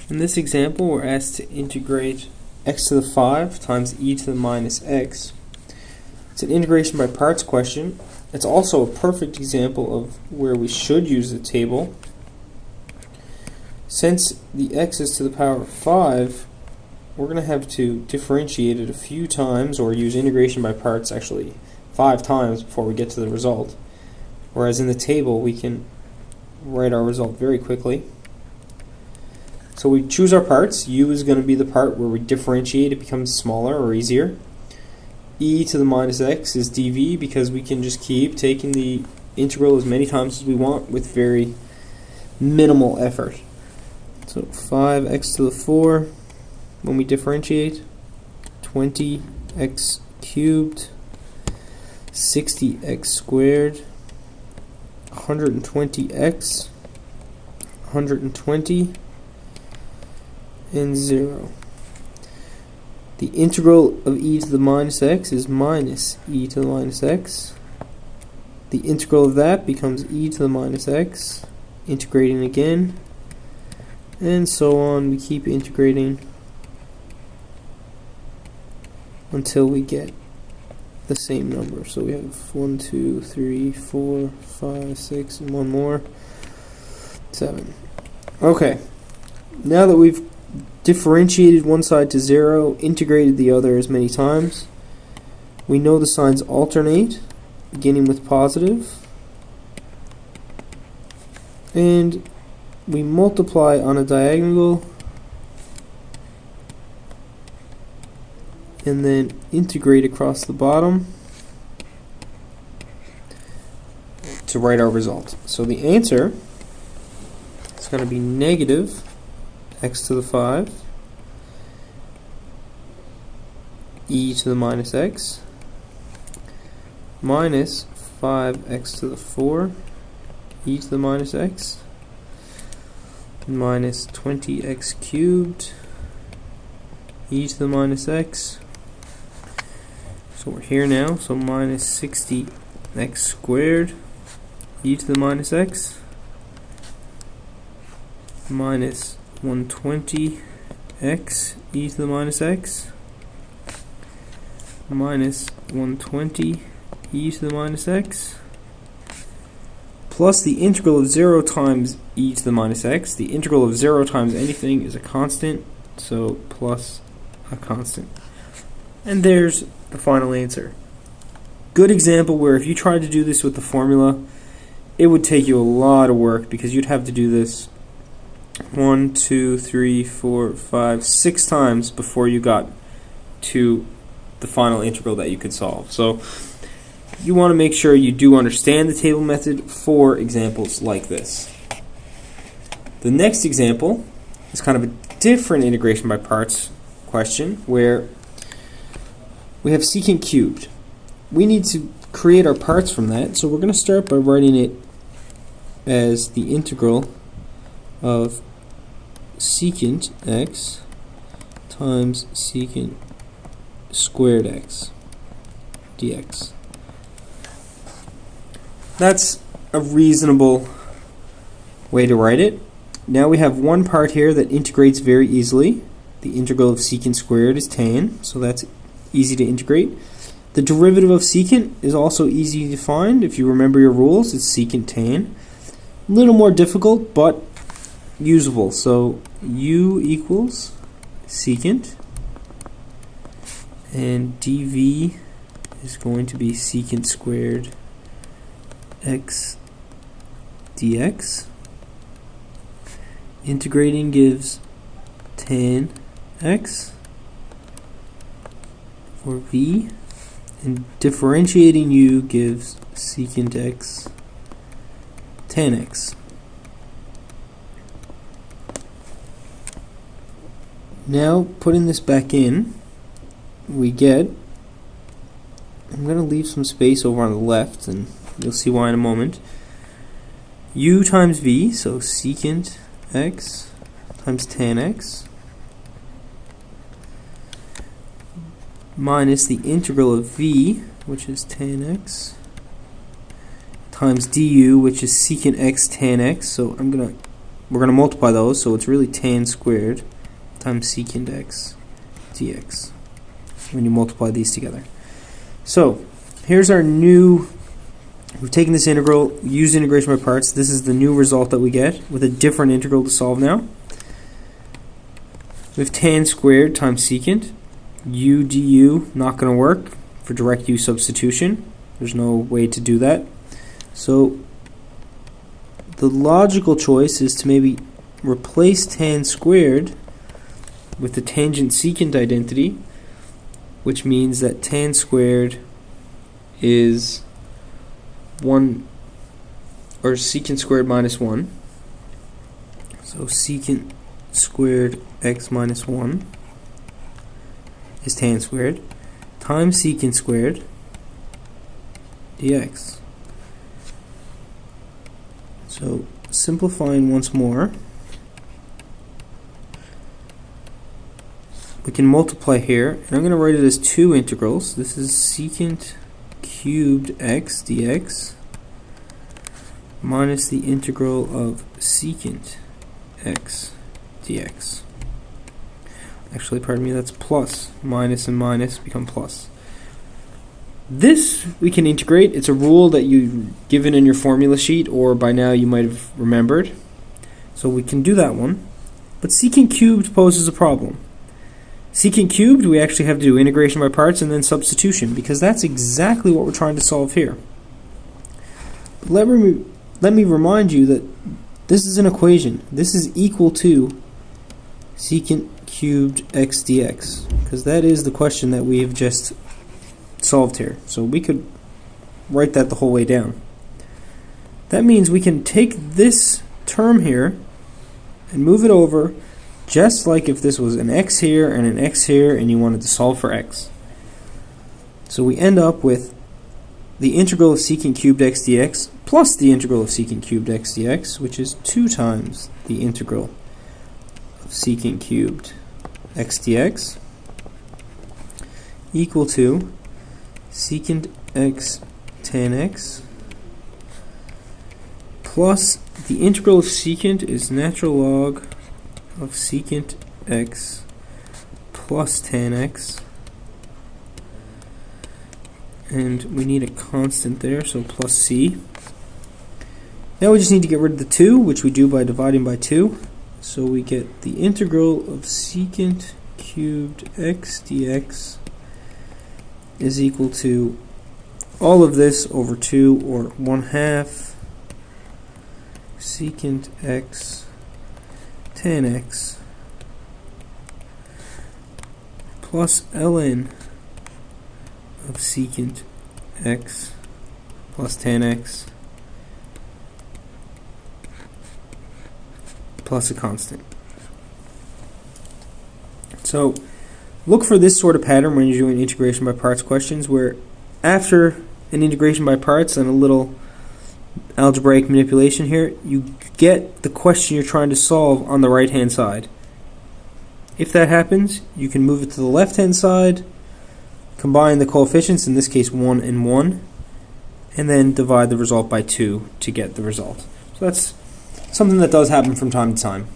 In this example, we're asked to integrate x to the 5 times e to the minus x. It's an integration by parts question. It's also a perfect example of where we should use the table. Since the x is to the power of 5, we're going to have to differentiate it a few times, or use integration by parts actually 5 times before we get to the result. Whereas in the table, we can write our result very quickly. So we choose our parts. U is going to be the part where we differentiate, it becomes smaller or easier. E to the minus x is dv, because we can just keep taking the integral as many times as we want with very minimal effort. So 5x to the 4, when we differentiate, 20x cubed, 60x squared, 120x, 120, and 0. The integral of e to the minus x is minus e to the minus x. The integral of that becomes e to the minus x, integrating again, and so on. We keep integrating until we get the same number. So we have 1, 2, 3, 4, 5, 6, and one more, 7. Okay, now that we've differentiated one side to 0, integrated the other as many times, we know the signs alternate, beginning with positive, and we multiply on a diagonal and then integrate across the bottom to write our result. So the answer is going to be negative x to the 5 e to the minus x minus 5x to the 4 e to the minus x minus 20x cubed e to the minus x. So we're here now, so minus 60x squared e to the minus x minus 120x e to the minus x minus 120 e to the minus x plus the integral of 0 times e to the minus x. The integral of 0 times anything is a constant, so plus a constant. And there's the final answer. Good example where if you tried to do this with the formula, it would take you a lot of work, because you'd have to do this 1, 2, 3, 4, 5, 6 times before you got to the final integral that you could solve. So you want to make sure you do understand the table method for examples like this. The next example is kind of a different integration by parts question, where we have secant cubed. We need to create our parts from that, so we're going to start by writing it as the integral of secant x times secant squared x dx. That's a reasonable way to write it. Now we have one part here that integrates very easily. The integral of secant squared is tan, so that's easy to integrate. The derivative of secant is also easy to find. If you remember your rules, it's secant tan. A little more difficult, but usable. So u equals secant, and dv is going to be secant squared x dx. Integrating gives tan x for v, and differentiating u gives secant x tan x. Now, putting this back in, we get, I'm going to leave some space over on the left, and you'll see why in a moment, u times v, so secant x times tan x, minus the integral of v, which is tan x, times du, which is secant x tan x. So I'm going to we're going to multiply those, so it's really tan squared times secant x dx when you multiply these together. So here's our new, we've taken this integral, used integration by parts. This is the new result that we get with a different integral to solve now. We have tan squared times secant. U du, not going to work for direct u substitution. There's no way to do that. So the logical choice is to maybe replace tan squared with the tangent secant identity, which means that tan squared is 1, or secant squared minus 1. So secant squared x minus 1 is tan squared times secant squared dx. So simplifying once more, we can multiply here, and I'm going to write it as two integrals. This is secant cubed x dx minus the integral of secant x dx. Actually, pardon me, that's plus. Minus and minus become plus. This we can integrate. It's a rule that you've given in your formula sheet, or by now you might have remembered. So we can do that one. But secant cubed poses a problem. Secant cubed, we actually have to do integration by parts and then substitution, because that's exactly what we're trying to solve here. But let me remind you that this is an equation. This is equal to secant cubed x dx, because that is the question that we have just solved here. So we could write that the whole way down. That means we can take this term here and move it over, just like if this was an x here and an x here and you wanted to solve for x. So we end up with the integral of secant cubed x dx plus the integral of secant cubed x dx, which is 2 times the integral of secant cubed x dx, equal to secant x tan x plus the integral of secant is natural log of secant x plus tan x, and we need a constant there, so plus c. Now we just need to get rid of the 2, which we do by dividing by 2. So we get the integral of secant cubed x dx is equal to all of this over 2, or 1/2 secant x tan x plus ln of secant x plus tan x plus a constant. So look for this sort of pattern when you're doing integration by parts questions, where after an integration by parts and a little algebraic manipulation here, you get the question you're trying to solve on the right hand side. If that happens, you can move it to the left hand side, combine the coefficients, in this case 1 and 1, and then divide the result by 2 to get the result. So that's something that does happen from time to time.